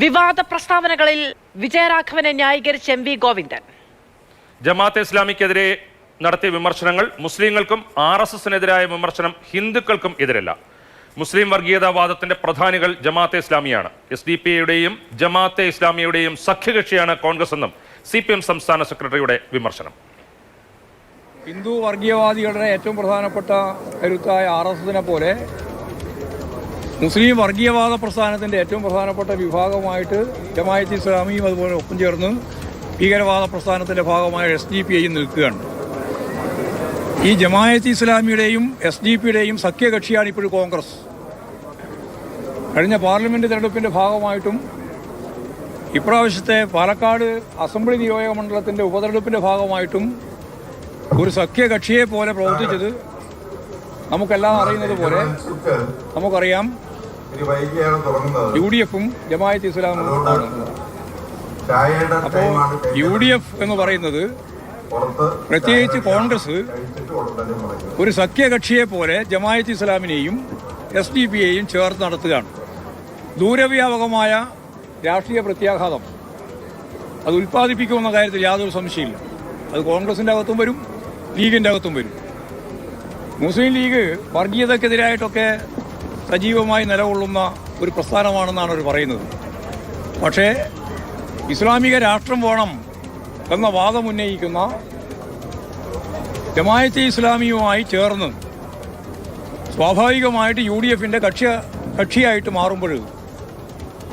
വിവാദ പ്രസ്താവനകളിൽ വിജയരാഘവനെ ന്യായീകരിച്ച് M V Govindan. Jamaat-e ഇസ്ലാമിക്കെതിരെ നടത്തിയ വിമർശനങ്ങൾ മുസ്ലിങ്ങൾക്കും RSSനെതിരായ വിമർശനം ഹിന്ദുക്കൾക്കും എതിരല്ല. മുസ്ലിം വർഗീയതാവാദത്തിന്റെ പ്രധാനികൾ ജമാഅത്തെ ഇസ്ലാമിയാണ്. SDPയുടെയും ജമാഅത്തെ ഇസ്ലാമിയുടെയും സഖ്യകക്ഷിയാണ് കോൺഗ്രസ് എന്നും CPM സംസ്ഥാന സെക്രട്ടറിയുടെ വിമർശനം. ഹിന്ദു വർഗീയവാദികളുടെ ഏറ്റവും പ്രധാനപ്പെട്ട കരുത്തായ RSSനെ പോലെ മുസ്ലിം വർഗീയവാദ പ്രസ്ഥാനത്തിൻ്റെ ഏറ്റവും പ്രധാനപ്പെട്ട വിഭാഗമായിട്ട് ജമാഅത്തെ ഇസ്ലാമിയും അതുപോലെ ഒപ്പം ചേർന്ന് ഭീകരവാദ പ്രസ്ഥാനത്തിൻ്റെ ഭാഗമായ SDPയും നിൽക്കുകയാണ്. ഈ ജമാഅത്തെ ഇസ്ലാമിയുടെയും SDPയുടെയും സഖ്യകക്ഷിയാണ് ഇപ്പോൾ കോൺഗ്രസ്. കഴിഞ്ഞ പാർലമെൻറ്റ് തെരഞ്ഞെടുപ്പിൻ്റെ ഭാഗമായിട്ടും ഇപ്രാവശ്യത്തെ പാലക്കാട് അസംബ്ലി നിയോജക മണ്ഡലത്തിൻ്റെ ഉപതെരഞ്ഞെടുപ്പിൻ്റെ ഭാഗമായിട്ടും ഒരു സഖ്യകക്ഷിയെ പോലെ പ്രവർത്തിച്ചത് നമുക്കെല്ലാം അറിയുന്നത് പോലെ നമുക്കറിയാം. UDFും ജമാഅത്തെ ഇസ്ലാമും ആണ്. അപ്പോൾ UDF എന്ന് പറയുന്നത് പ്രത്യേകിച്ച് കോൺഗ്രസ് ഒരു സഖ്യകക്ഷിയെ പോലെ ജമാഅത്തെ ഇസ്ലാമിനെയും SDPയെയും ചേർത്ത് നടത്തുകയാണ്. ദൂരവ്യാപകമായ രാഷ്ട്രീയ പ്രത്യാഘാതം അത് ഉൽപ്പാദിപ്പിക്കുമെന്ന കാര്യത്തിൽ യാതൊരു സംശയമില്ല. അത് കോൺഗ്രസിൻ്റെ അകത്തും വരും, ലീഗിൻ്റെ അകത്തും വരും. മുസ്ലിം ലീഗ് വർഗീയതക്കെതിരായിട്ടൊക്കെ സജീവമായി നിലകൊള്ളുന്ന ഒരു പ്രസ്ഥാനമാണെന്നാണ് അവർ പറയുന്നത്. പക്ഷേ ഇസ്ലാമിക രാഷ്ട്രം വേണം എന്ന വാദം ഉന്നയിക്കുന്ന ജമാഅത്തെ ഇസ്ലാമിയുമായി ചേർന്ന് സ്വാഭാവികമായിട്ട് UDFിൻ്റെ കക്ഷിയായിട്ട് മാറുമ്പോൾ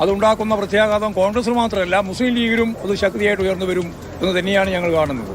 അതുണ്ടാക്കുന്ന പ്രത്യാഘാതം കോൺഗ്രസിന് മാത്രമല്ല മുസ്ലിം ലീഗിലും അത് ശക്തിയായിട്ട് ഉയർന്നു വരും എന്ന് തന്നെയാണ് ഞങ്ങൾ കാണുന്നത്.